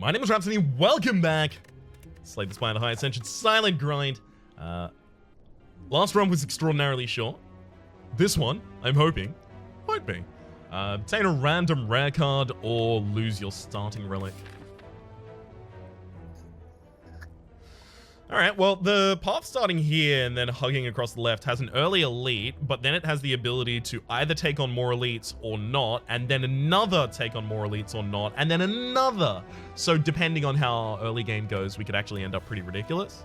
My name is Rhapsody, welcome back! Slay the Spire, the High Ascension, Silent Grind. Last run was extraordinarily short. This one, I'm hoping, might be. Obtain a random rare card or lose your starting relic. Alright, well, the path starting here and then hugging across the left has an early elite, but then it has the ability to either take on more elites or not, and then another take on more elites or not, and then another. So depending on how our early game goes, we could actually end up pretty ridiculous.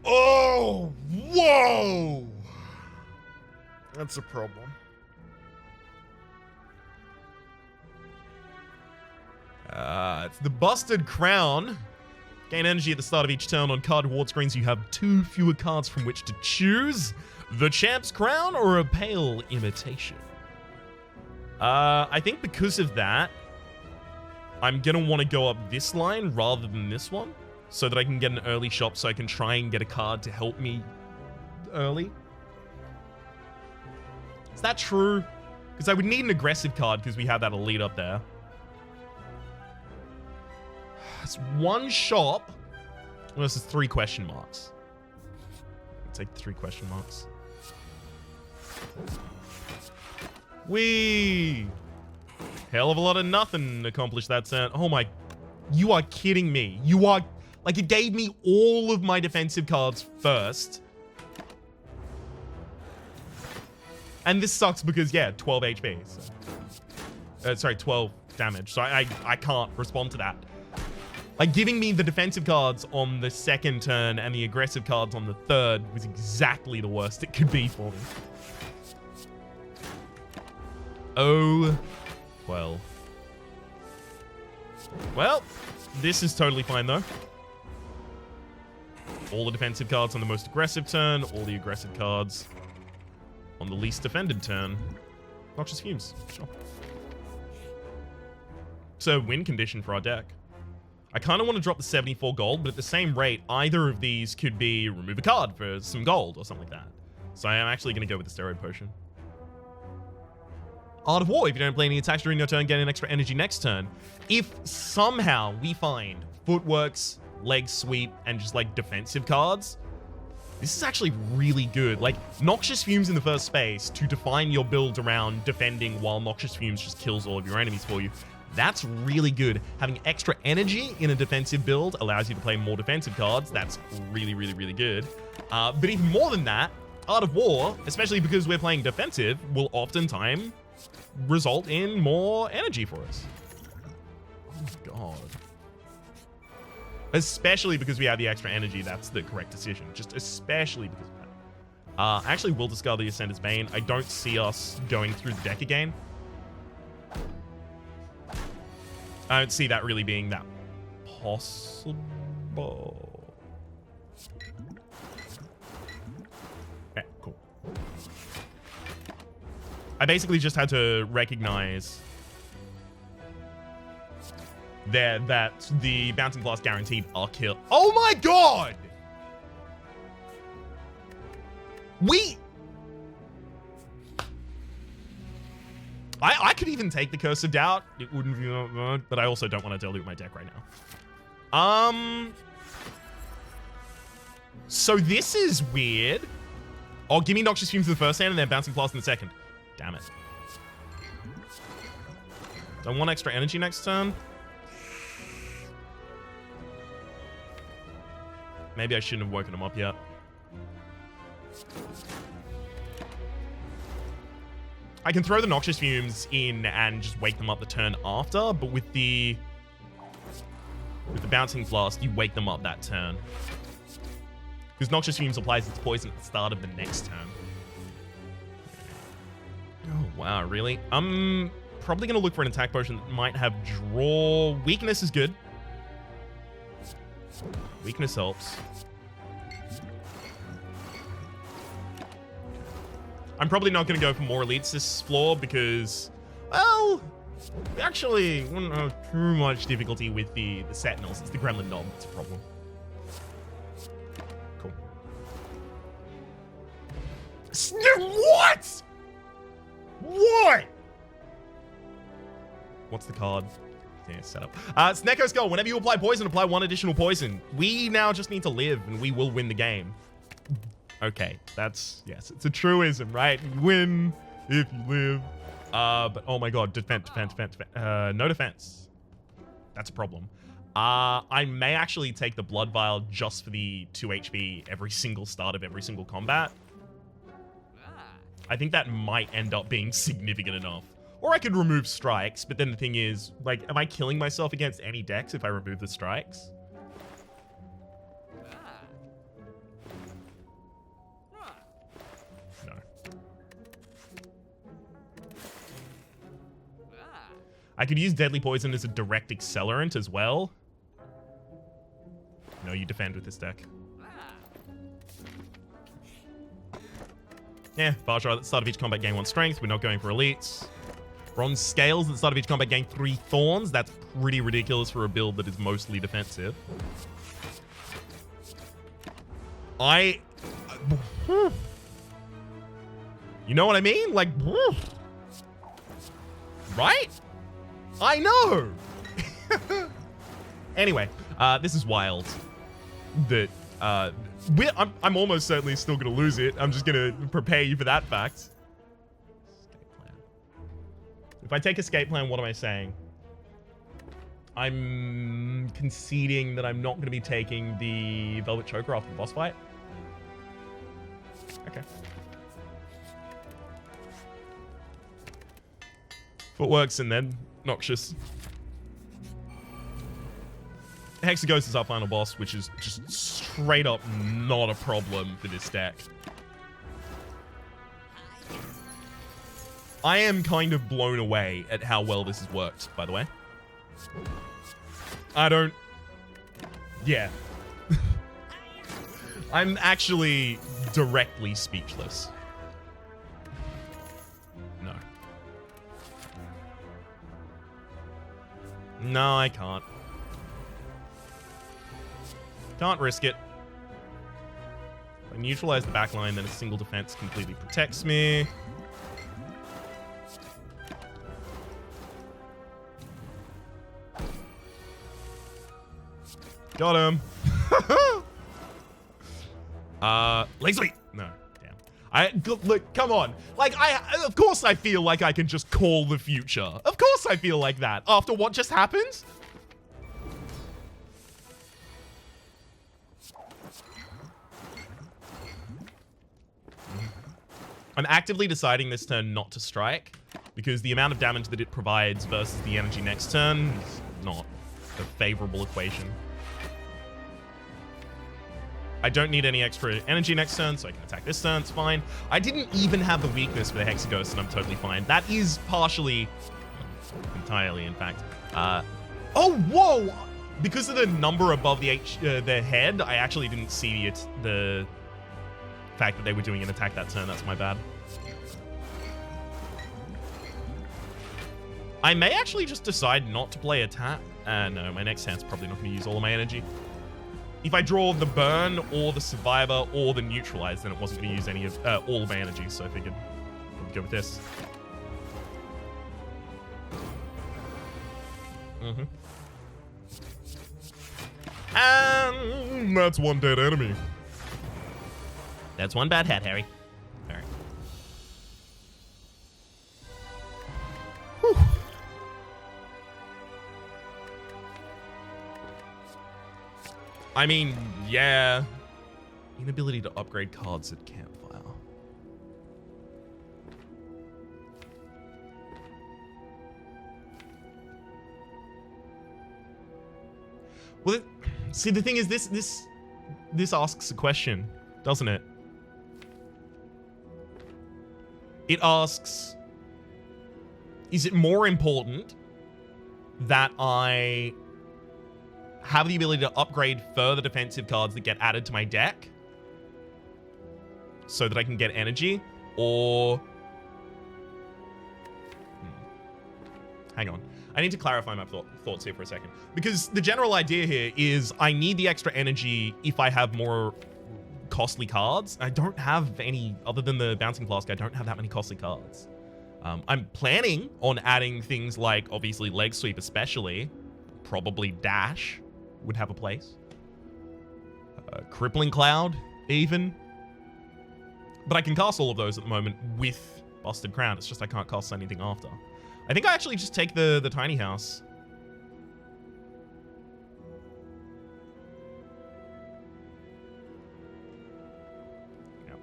Oh, whoa! That's a problem. It's the Busted Crown. Gain energy at the start of each turn. On card reward screens, you have 2 fewer cards from which to choose. The Champ's Crown or a Pale Imitation? I think because of that, I'm gonna want to go up this line rather than this one, so that I can get an early shop so I can try and get a card to help me early. Is that true? Because I would need an aggressive card because we have that elite up there. It's 1 shop versus 3 question marks. I'll take 3 question marks. Whee! Hell of a lot of nothing accomplished that turn. Oh my... You are kidding me. You are... Like, it gave me all of my defensive cards first. And this sucks because, yeah, 12 HP. So. Sorry, 12 damage. So I can't respond to that. Like, giving me the defensive cards on the second turn and the aggressive cards on the third was exactly the worst it could be for me. Oh, well. Well, this is totally fine, though. All the defensive cards on the most aggressive turn, all the aggressive cards on the least defended turn. Noxious Fumes, sure. So, win condition for our deck. I kind of want to drop the 74 gold, but at the same rate, either of these could be remove a card for some gold or something like that. So I am actually going to go with the Steroid Potion. Art of War. If you don't play any attacks during your turn, get an extra energy next turn. If somehow we find Footworks, Leg Sweep, and just like defensive cards, this is actually really good. Like, Noxious Fumes in the first space to define your build around defending while Noxious Fumes just kills all of your enemies for you. That's really good. Having extra energy in a defensive build allows you to play more defensive cards. That's really, really, really good. But even more than that, Art of War, especially because we're playing defensive, will oftentimes result in more energy for us. Oh my god. Especially because we have the extra energy, that's the correct decision. Just especially because of that. I actually will discard the Ascender's Bane. I don't see us going through the deck again. I don't see that really being that possible. Okay, cool. I basically just had to recognize that the Bouncing Blast guaranteed our kill. Oh my god! I could even take the Curse of Doubt. It wouldn't be that bad, but I also don't want to dilute my deck right now. So this is weird. Oh, give me Noxious Fumes in the first hand and then Bouncing Blast in the second. Damn it. Do I want extra energy next turn? Maybe I shouldn't have woken him up yet. I can throw the Noxious Fumes in and just wake them up the turn after, but with the Bouncing Blast, you wake them up that turn. Because Noxious Fumes applies its poison at the start of the next turn. Oh, wow, really? I'm probably going to look for an attack potion that might have draw. Weakness is good. Weakness helps. I'm probably not going to go for more elites this floor because, well, we actually wouldn't have too much difficulty with the Sentinels. It's the Gremlin Knob that's a problem. Cool. What? What? What's the card? Yeah, setup. Snecko Skull, whenever you apply poison, apply 1 additional poison. We now just need to live, and we will win the game. Okay, that's, yes, it's a truism, right? You win if you live. But oh my god, defense. No defense. That's a problem. I may actually take the Blood Vial just for the 2 HP every single start of every single combat. I think that might end up being significant enough. Or I could remove strikes, but then the thing is, like, am I killing myself against any decks if I remove the strikes? No. I could use Deadly Poison as a direct accelerant as well. No, you defend with this deck. Yeah, Barge at the start of each combat gain 1 strength. We're not going for elites. Bronze Scales at the start of each combat gain 3 thorns. That's pretty ridiculous for a build that is mostly defensive. You know what I mean? Like, right? I know. Anyway, this is wild. That I'm almost certainly still gonna lose it. I'm just gonna prepare you for that fact. If I take escape plan, what am I saying? I'm conceding that I'm not going to be taking the Velvet Choker after the boss fight. Okay. Footworks and then Noxious. Hexaghost is our final boss, which is just straight up not a problem for this deck. I am kind of blown away at how well this has worked, by the way. Yeah. I'm actually directly speechless. No. No, I can't. Can't risk it. If I neutralize the backline, then a single defense completely protects me. Got him. Leg sweep. No, damn. Look, come on. Like, of course I feel like I can just call the future. Of course I feel like that after what just happened. I'm actively deciding this turn not to strike because the amount of damage that it provides versus the energy next turn is not a favorable equation. I don't need any extra energy next turn, so I can attack this turn. It's fine. I didn't even have the weakness for the Hexaghost, and I'm totally fine. That is partially, entirely, in fact. Oh, whoa! Because of the number above the head, I actually didn't see the fact that they were doing an attack that turn. That's my bad. I may actually just decide not to play a tap. No, my next hand's probably not going to use all of my energy. If I draw the burn or the survivor or the neutralize, then it wasn't going to use any of all of my energy, so I figured I'd go with this. And that's one dead enemy. That's one bad hat, Harry. All right. Whew. I mean, yeah. Inability to upgrade cards at Campfire. Well, see, the thing is, this asks a question, doesn't it? It asks, is it more important that I have the ability to upgrade further defensive cards that get added to my deck so that I can get energy, or... Hang on. I need to clarify my thoughts here for a second. Because the general idea here is I need the extra energy if I have more costly cards. I don't have any, other than the Bouncing Flask, I don't have that many costly cards. I'm planning on adding things like, obviously, leg sweep especially. Probably dash would have a place. Crippling Cloud, even. But I can cast all of those at the moment with Busted Crown. It's just I can't cast anything after. I think I actually just take the tiny house. Yeah.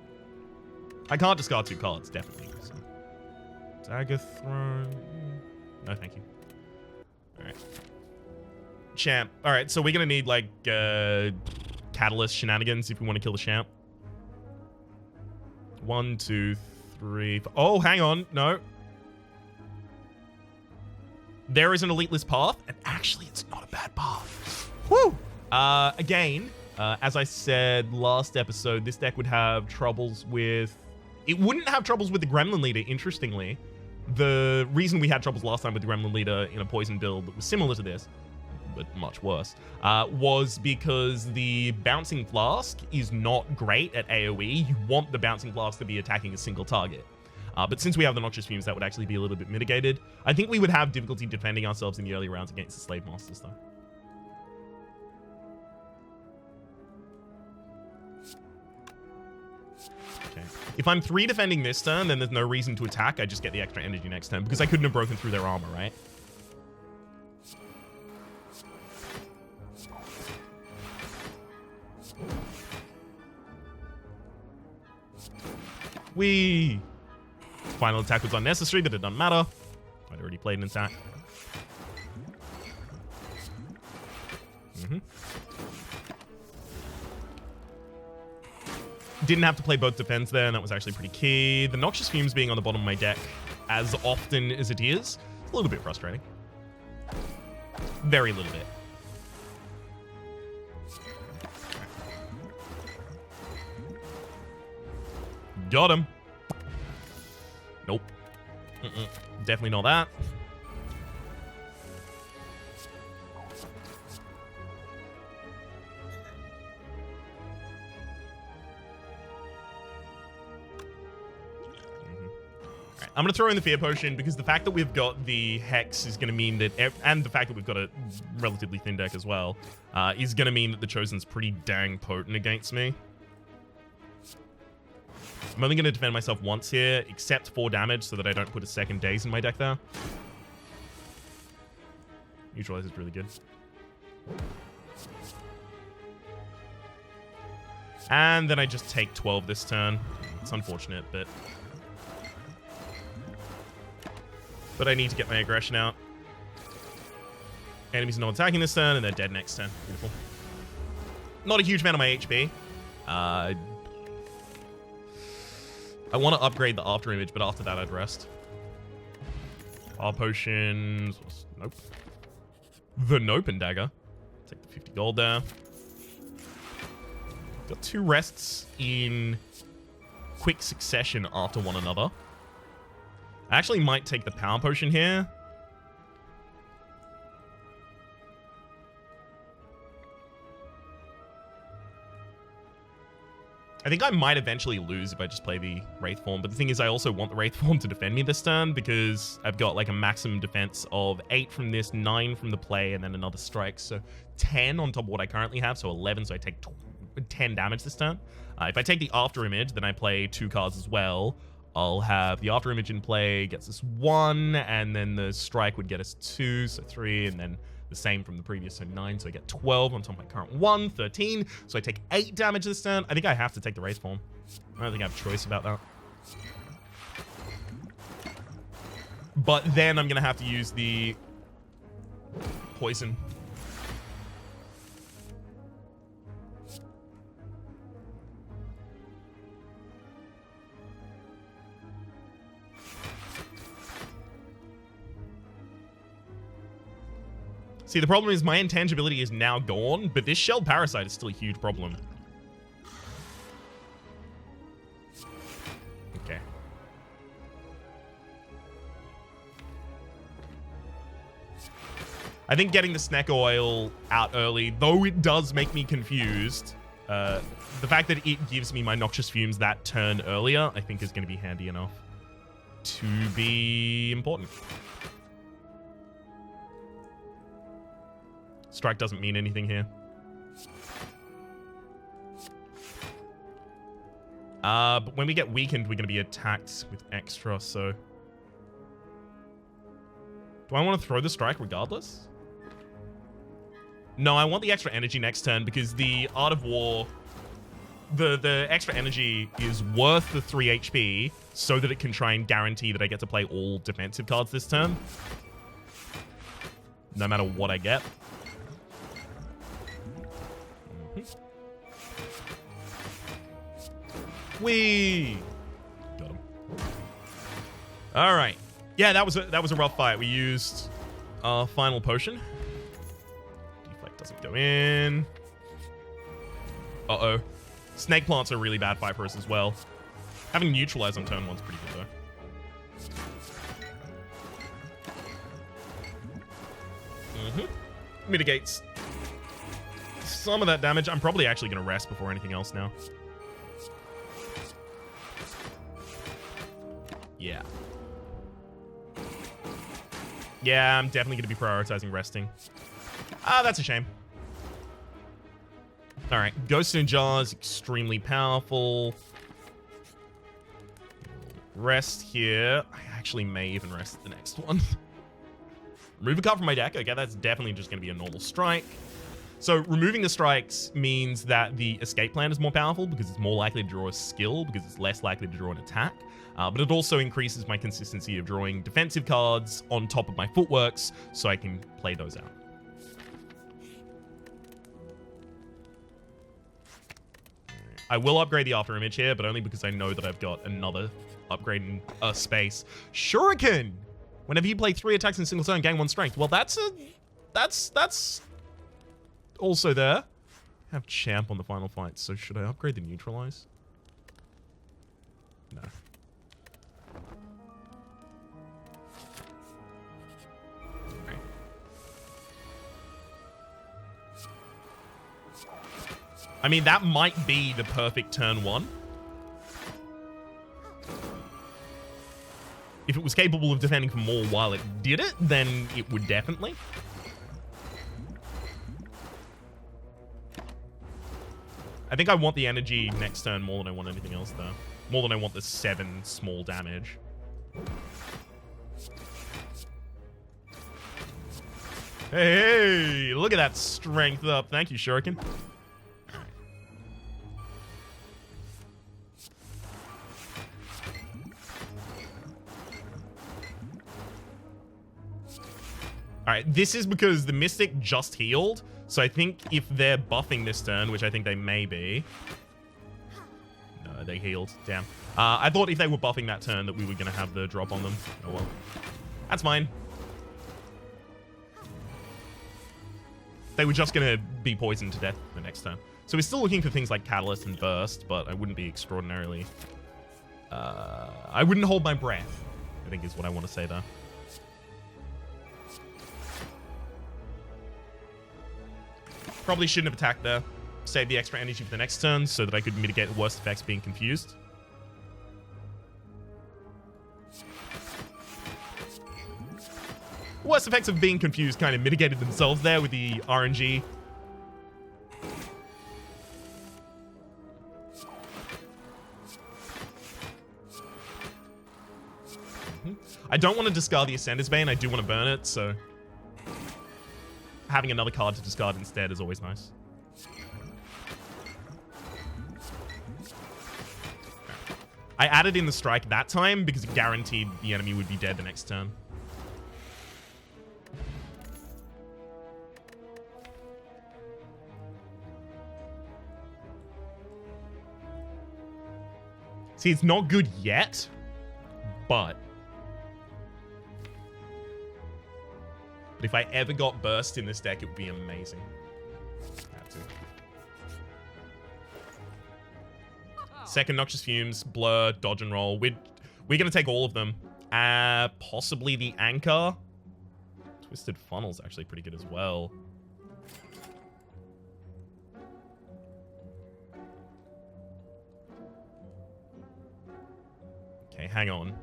I can't discard 2 cards, definitely. So. Dagger Throne. No, thank you. Alright. Champ. Alright, so we're gonna need, like, Catalyst shenanigans if we want to kill the champ. 1, 2, 3, 4. Oh, hang on. No. There is an elite list path, and actually, it's not a bad path. Woo! Again, as I said last episode, this deck would have troubles with... It wouldn't have troubles with the Gremlin Leader, interestingly. The reason we had troubles last time with the Gremlin Leader in a poison build that was similar to this, but much worse, was because the Bouncing Flask is not great at AoE. You want the Bouncing Flask to be attacking a single target. But since we have the Noxious Fumes, that would actually be a little bit mitigated. I think we would have difficulty defending ourselves in the early rounds against the Slave Masters, though. Okay. If I'm 3 defending this turn, then there's no reason to attack. I just get the extra energy next turn, because I couldn't have broken through their armor, right? Whee! Final attack was unnecessary, but it doesn't matter. I'd already played an attack. Didn't have to play both defense there, and that was actually pretty key. The Noxious Fumes being on the bottom of my deck as often as it is, a little bit frustrating. Very little bit. Got him. Nope. Definitely not that. Right, I'm going to throw in the Fear Potion because the fact that we've got the Hex is going to mean that, and the fact that we've got a relatively thin deck as well, is going to mean that the Chosen's pretty dang potent against me. I'm only going to defend myself once here, except 4 damage so that I don't put a second Daze in my deck there. Neutralize is really good. And then I just take 12 this turn. It's unfortunate, but I need to get my aggression out. Enemies are not attacking this turn, and they're dead next turn. Beautiful. Not a huge fan of my HP. I want to upgrade the After Image, but after that, I'd rest. Power Potions. Nope. The Nope and Dagger. Take the 50 gold there. Got 2 rests in quick succession after one another. I actually might take the Power Potion here. I think I might eventually lose if I just play the Wraith form, but the thing is I also want the Wraith form to defend me this turn because I've got like a maximum defense of 8 from this, 9 from the play, and then another strike, so 10 on top of what I currently have, so 11, so I take 10 damage this turn. If I take the After Image, then I play 2 cards as well. I'll have the After Image in play, gets us 1, and then the strike would get us 2, so 3, and then the same from the previous, so 9, so I get 12 on top of my current 1, 13, so I take 8 damage this turn. I think I have to take the Wraith form. I don't think I have a choice about that. But then I'm going to have to use the poison. See, the problem is my intangibility is now gone, but this Shelled Parasite is still a huge problem. Okay. I think getting the Snack Oil out early, though it does make me confused, the fact that it gives me my Noxious Fumes that turn earlier, I think is going to be handy enough. to be important. Strike doesn't mean anything here. But when we get weakened, we're going to be attacked with extra, so... Do I want to throw the strike regardless? No, I want the extra energy next turn because the Art of War... The extra energy is worth the 3 HP so that it can try and guarantee that I get to play all defensive cards this turn. No matter what I get. Whee! Got him. All right. Yeah, that was a rough fight. We used our final potion. Deflect doesn't go in. Uh-oh. Snake plants are a really bad fight for us as well. Having neutralize on turn 1's pretty good though. Mitigates some of that damage. I'm probably actually going to rest before anything else now. Yeah. Yeah, I'm definitely going to be prioritizing resting. That's a shame. Alright, Ghost in Jar is extremely powerful. Rest here. I actually may even rest the next one. Remove a card from my deck. Okay, that's definitely just going to be a normal strike. So removing the strikes means that the escape plan is more powerful because it's more likely to draw a skill because it's less likely to draw an attack. But it also increases my consistency of drawing defensive cards on top of my footworks so I can play those out. I will upgrade the After Image here, but only because I know that I've got another upgrade in space. Shuriken! Whenever you play 3 attacks in a single turn, gain 1 strength. Well, that's also there. I have Champ on the final fight, so should I upgrade the Neutralize? No. Okay. I mean, that might be the perfect turn 1. If it was capable of defending for more while it did it, then it would definitely. I think I want the energy next turn more than I want anything else, though. More than I want the 7 small damage. Hey, look at that strength up. Thank you, Shuriken. Alright, this is because the Mystic just healed, so I think if they're buffing this turn, which I think they may be... No, they healed. Damn. I thought if they were buffing that turn that we were going to have the drop on them. Oh well. That's fine. They were just going to be poisoned to death the next turn. So we're still looking for things like Catalyst and Burst, but I wouldn't be extraordinarily... I wouldn't hold my breath, I think is what I want to say there. Probably shouldn't have attacked there. Save the extra energy for the next turn so that I could mitigate the worst effects being confused. Worst effects of being confused kind of mitigated themselves there with the RNG. I don't want to discard the Ascender's Bane. I do want to burn it, so... having another card to discard instead is always nice. I added in the strike that time because it guaranteed the enemy would be dead the next turn. See, it's not good yet, but if I ever got Burst in this deck, it would be amazing. Have to. Second, Noxious Fumes, Blur, Dodge and Roll. We're going to take all of them. Possibly the Anchor. Twisted Funnel's actually pretty good as well. Okay, hang on.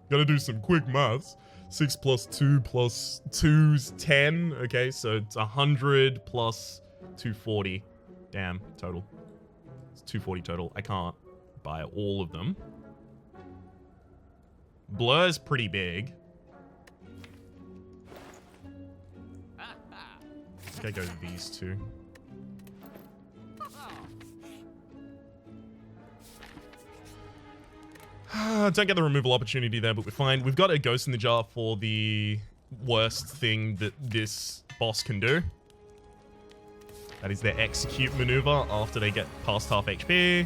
Gotta do some quick maths. 6 plus 2 plus 2's 10. Okay, so it's 100 plus 240. Damn, total. It's 240 total. I can't buy all of them. Blur's pretty big. I think I go with these two. Don't get the removal opportunity there, but we're fine. We've got a ghost in the jar for the worst thing that this boss can do. That is their execute maneuver after they get past half HP.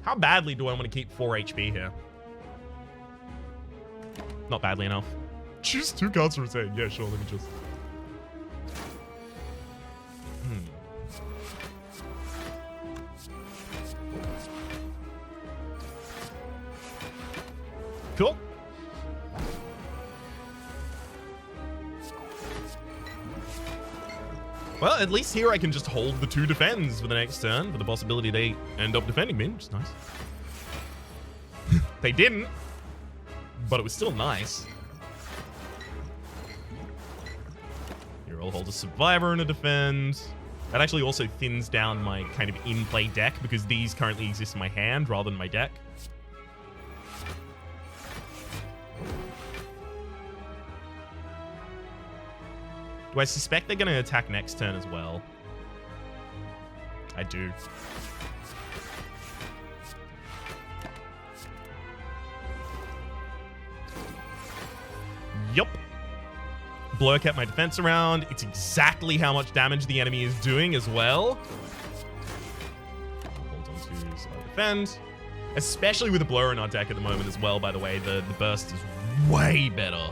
How badly do I want to keep 4 HP here? Not badly enough. Choose 2 cards from his hand. Yeah, sure, let me just... Cool. Well, at least here I can just hold the 2 defends for the next turn, for the possibility they end up defending me, which is nice. They didn't, but it was still nice. Here I'll hold a survivor and a defend. That actually also thins down my kind of in-play deck because these currently exist in my hand rather than my deck. Do I suspect they're going to attack next turn as well? I do. Yup. Blur kept my defense around. It's exactly how much damage the enemy is doing as well. Hold on to so I defend. Especially with a Blur in our deck at the moment as well, by the way. The burst is way better.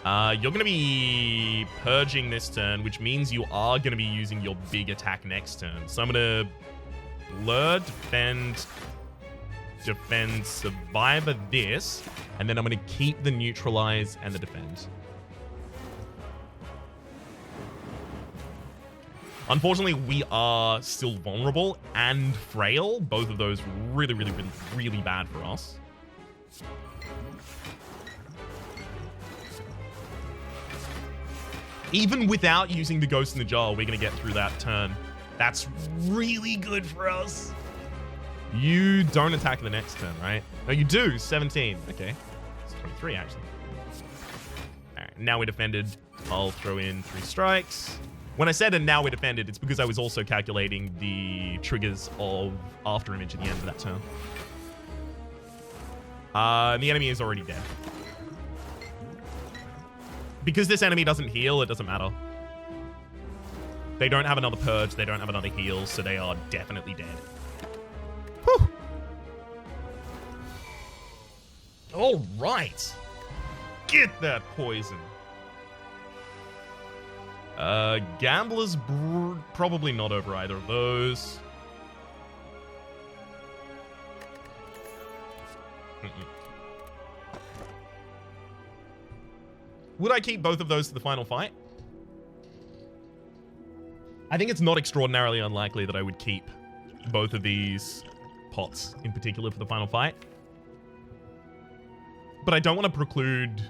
You're going to be purging this turn, which means you are going to be using your big attack next turn. So I'm going to Blur, defend, Survivor this, and then I'm going to keep the Neutralize and the Defend. Unfortunately, we are still vulnerable and frail. Both of those really, really, really, really bad for us. Even without using the Ghost in the Jar, we're going to get through that turn. That's really good for us. You don't attack the next turn, right? No, you do. 17. Okay. It's 23, actually. All right, now we're defended. I'll throw in 3 strikes. When I said and now we're defended, it's because I was also calculating the triggers of After Image at the end of that turn. The enemy is already dead. Because this enemy doesn't heal, it doesn't matter. They don't have another purge, they don't have another heal, so they are definitely dead. Whew. All right. Get that poison. Gambler's probably not over either of those. Would I keep both of those to the final fight? I think it's not extraordinarily unlikely that I would keep both of these pots in particular for the final fight. But I don't want to preclude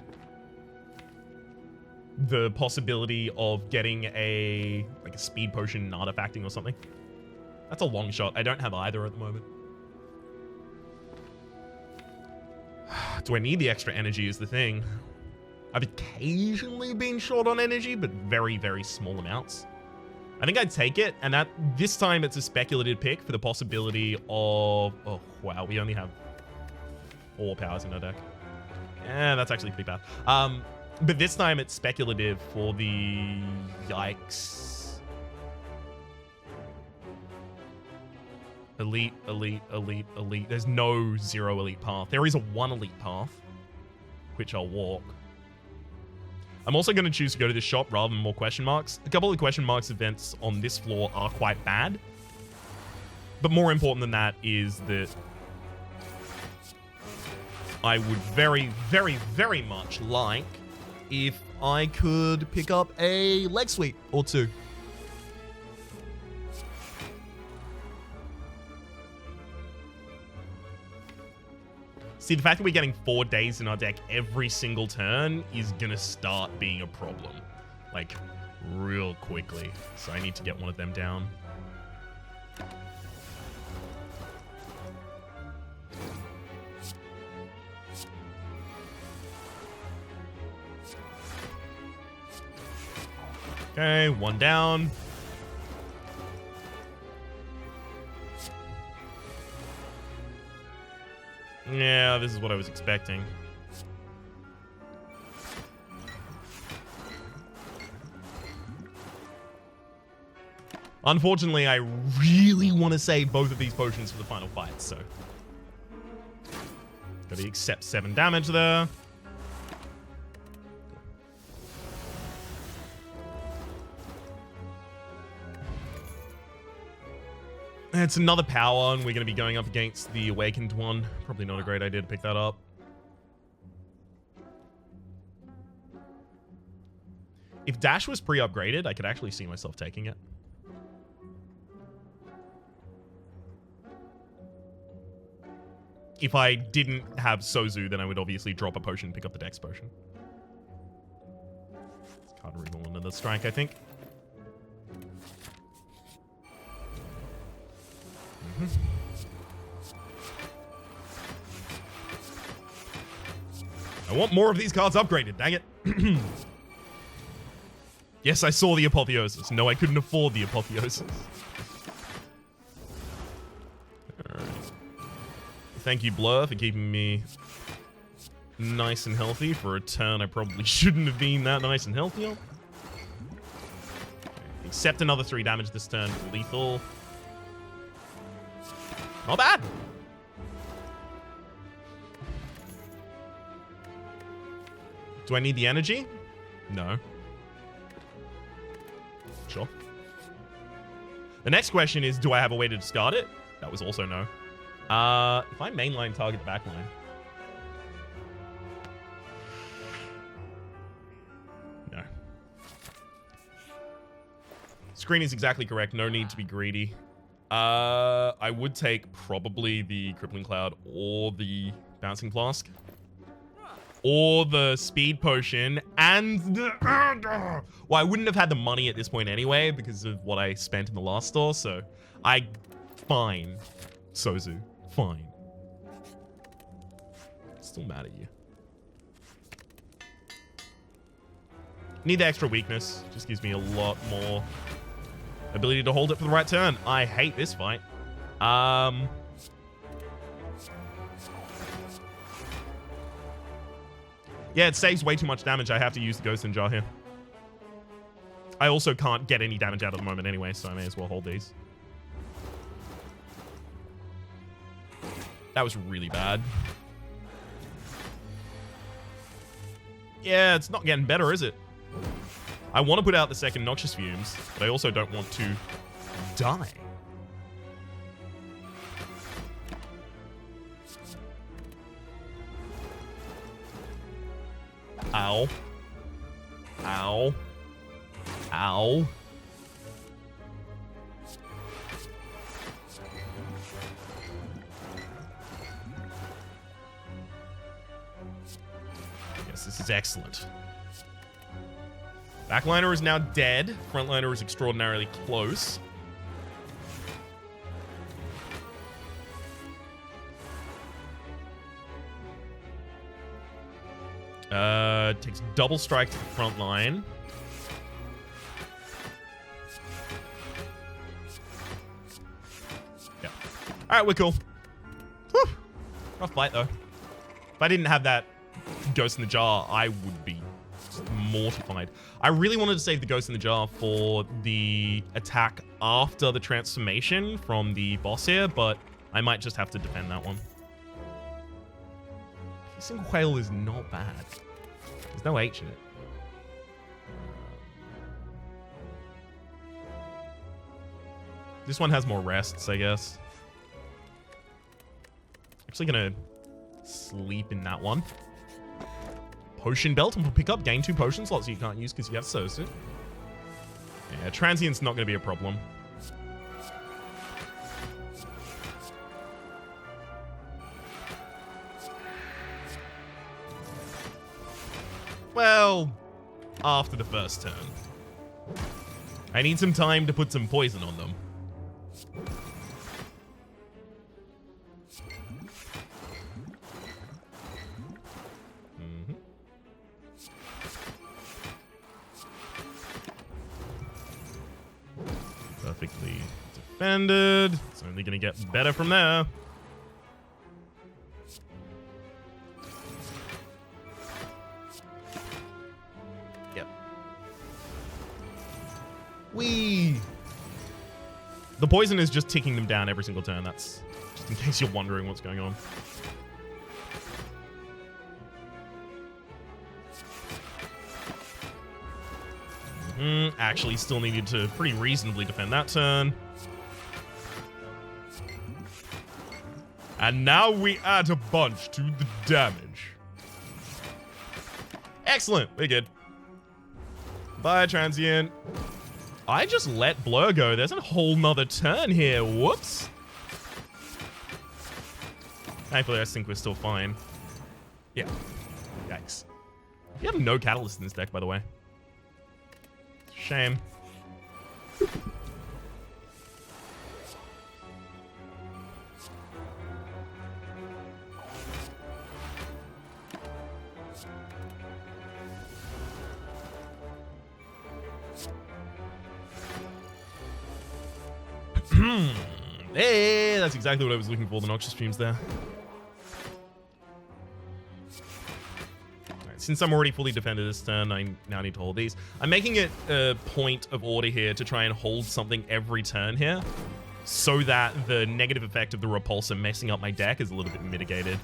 the possibility of getting a speed potion artifacting or something. That's a long shot. I don't have either at the moment. Do I need the extra energy is the thing. I've occasionally been short on energy, but very, very small amounts. I think I'd take it, and this time it's a speculative pick for the possibility of... Oh, wow, we only have 4 powers in our deck. Yeah, that's actually pretty bad. But this time it's speculative for the... Yikes. Elite, elite, elite, elite. There's no 0 elite path. There is a 1 elite path, which I'll walk. I'm also going to choose to go to this shop rather than more question marks. A couple of question marks events on this floor are quite bad. But more important than that is that I would very, very, very much like if I could pick up a leg sweep or two. See, the fact that we're getting 4 days in our deck every single turn is gonna start being a problem. Like, real quickly. So I need to get one of them down. Okay, one down. Yeah, this is what I was expecting. Unfortunately, I really want to save both of these potions for the final fight, so... Gotta accept 7 damage there. It's another power, and we're going to be going up against the Awakened one. Probably not a great idea to pick that up. If Dash was pre-upgraded, I could actually see myself taking it. If I didn't have Sozu, then I would obviously drop a potion and pick up the Dex potion. Card removal, another strike, I think. I want more of these cards upgraded, dang it. Yes, I saw the Apotheosis. No, I couldn't afford the Apotheosis. Alright. Thank you, Blur, for keeping me nice and healthy for a turn I probably shouldn't have been that nice and healthy on. Accept another 3 damage this turn. Lethal. Not bad. Do I need the energy? No. Sure. The next question is, do I have a way to discard it? That was also no. If I mainline target the backline. No. Screen is exactly correct. No need to be greedy. I would take probably the Crippling Cloud or the Bouncing Flask. Or the Speed Potion and the... Well, I wouldn't have had the money at this point anyway because of what I spent in the last store, so... Fine. Sozu. Fine. Still mad at you. Need the extra weakness. Just gives me a lot more... ability to hold it for the right turn. I hate this fight. Yeah, it saves way too much damage. I have to use the Ghost in Jar here. I also can't get any damage out at the moment anyway, so I may as well hold these. That was really bad. Yeah, it's not getting better, is it? I want to put out the second Noxious Fumes, but I also don't want to die. Ow. Ow. Ow. Yes, this is excellent. Backliner is now dead. Frontliner is extraordinarily close. Takes double strike to the front line. Yeah. Alright, we're cool. Whew. Rough fight, though. If I didn't have that Ghost in the Jar, I would be mortified. I really wanted to save the Ghost in the Jar for the attack after the transformation from the boss here, but I might just have to defend that one. Piercing Whale is not bad. There's no H in it. This one has more rests, I guess. Actually gonna sleep in that one. Potion belt, and we'll pick up gain 2 potion slots you can't use because you have Sursit. Yeah, transient's not going to be a problem. Well, after the first turn. I need some time to put some poison on them. Perfectly defended. It's only going to get better from there. Yep. Whee! The poison is just ticking them down every single turn. That's just in case you're wondering what's going on. Actually, still needed to pretty reasonably defend that turn. And now we add a bunch to the damage. Excellent. We're good. Bye, transient. I just let Blur go. There's a whole nother turn here. Whoops. Thankfully, I think we're still fine. Yeah. Yikes. We have no catalyst in this deck, by the way. Shame. Hey, that's exactly what I was looking for, the Noxious Fumes there. Since I'm already fully defended this turn, I now need to hold these. I'm making it a point of order here to try and hold something every turn here, so that the negative effect of the Repulsor messing up my deck is a little bit mitigated.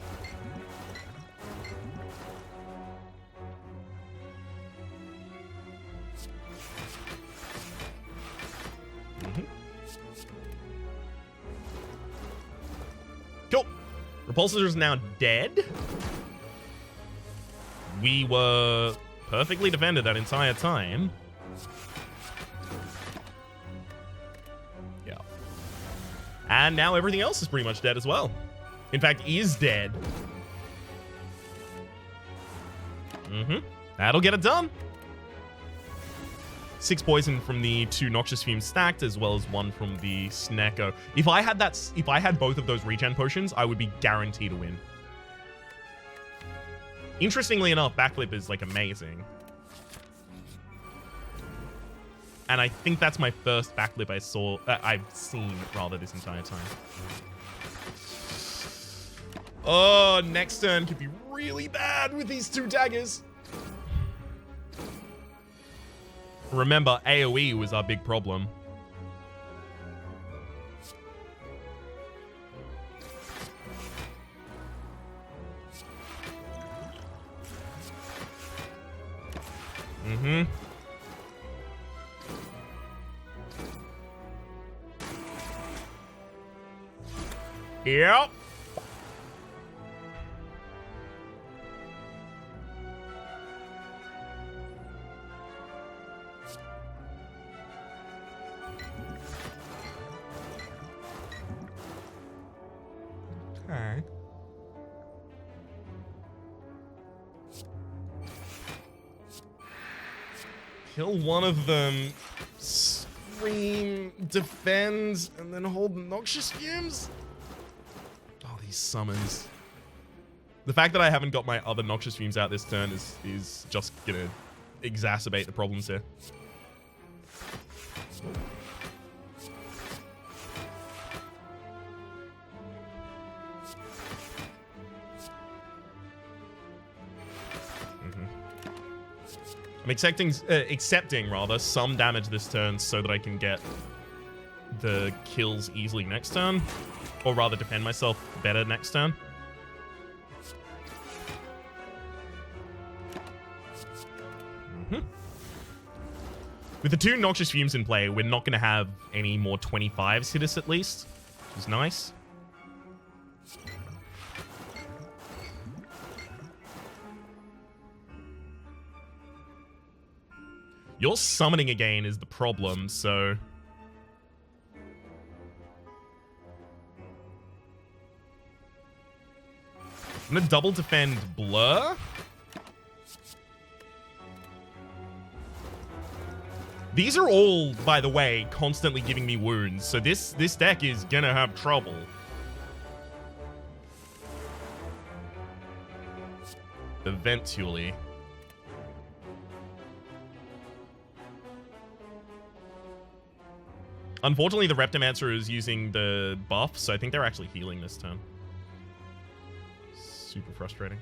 Cool. Repulsor is now dead. We were perfectly defended that entire time. Yeah. And now everything else is pretty much dead as well. In fact, is dead. That'll get it done. 6 poison from the 2 Noxious Fumes stacked, as well as 1 from the Snecko. If I had both of those regen potions, I would be guaranteed to win. Interestingly enough, backflip is like amazing. And I think that's my first backflip I've seen rather this entire time. Oh, next turn could be really bad with these 2 daggers. Remember, AoE was our big problem. Yep. Okay. Kill one of them, scream, defend, and then hold Noxious Fumes? Oh, these summons. The fact that I haven't got my other Noxious Fumes out this turn is just gonna exacerbate the problems here. I'm accepting rather some damage this turn so that I can get the kills easily next turn, or rather defend myself better next turn. With the 2 Noxious Fumes in play, we're not going to have any more 25s hit us at least, which is nice. Your summoning again is the problem, so... I'm gonna double defend Blur. These are all, by the way, constantly giving me wounds, so this deck is gonna have trouble. Eventually. Unfortunately, the Reptomancer is using the buff, so I think they're actually healing this turn. Super frustrating.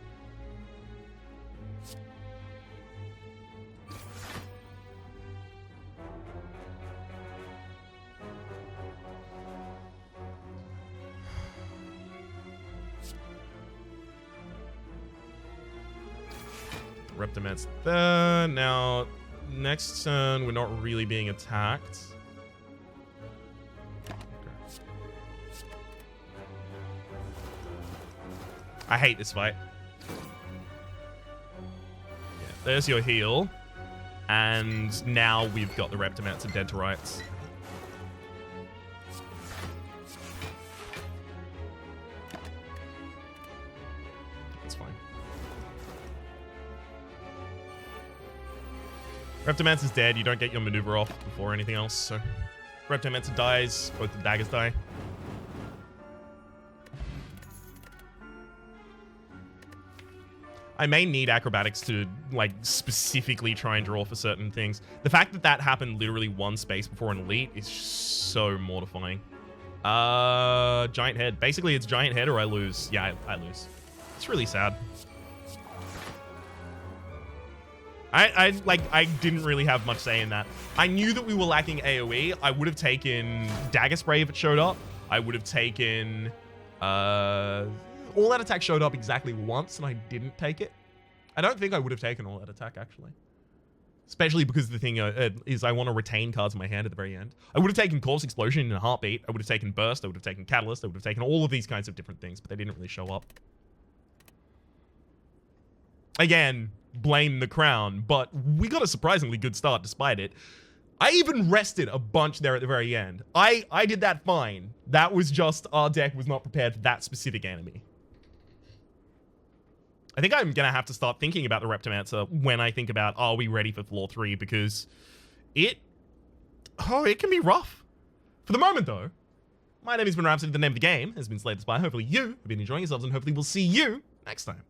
Reptomancer there. Now, next turn, we're not really being attacked. I hate this fight. Yeah, there's your heal. And now we've got the Reptomancer dead to rights. It's fine. Reptomancer's dead. You don't get your maneuver off before anything else, so... Reptomancer dies. Both the daggers die. I may need acrobatics to, like, specifically try and draw for certain things. The fact that that happened literally one space before an elite is so mortifying. Giant head. Basically, it's giant head or I lose. Yeah, I lose. It's really sad. I didn't really have much say in that. I knew that we were lacking AoE. I would have taken Dagger Spray if it showed up. I would have taken, All That Attack showed up exactly once, and I didn't take it. I don't think I would have taken All That Attack, actually. Especially because the thing is I want to retain cards in my hand at the very end. I would have taken Corpse Explosion in a heartbeat. I would have taken Burst. I would have taken Catalyst. I would have taken all of these kinds of different things, but they didn't really show up. Again, blame the crown, but we got a surprisingly good start despite it. I even rested a bunch there at the very end. I did that fine. That was just our deck was not prepared for that specific enemy. I think I'm going to have to start thinking about the Reptomancer when I think about, are we ready for floor 3? Because it can be rough. For the moment, though, my name has been Rhapsody. The name of the game has been Slay the Spire. Hopefully you have been enjoying yourselves, and hopefully we'll see you next time.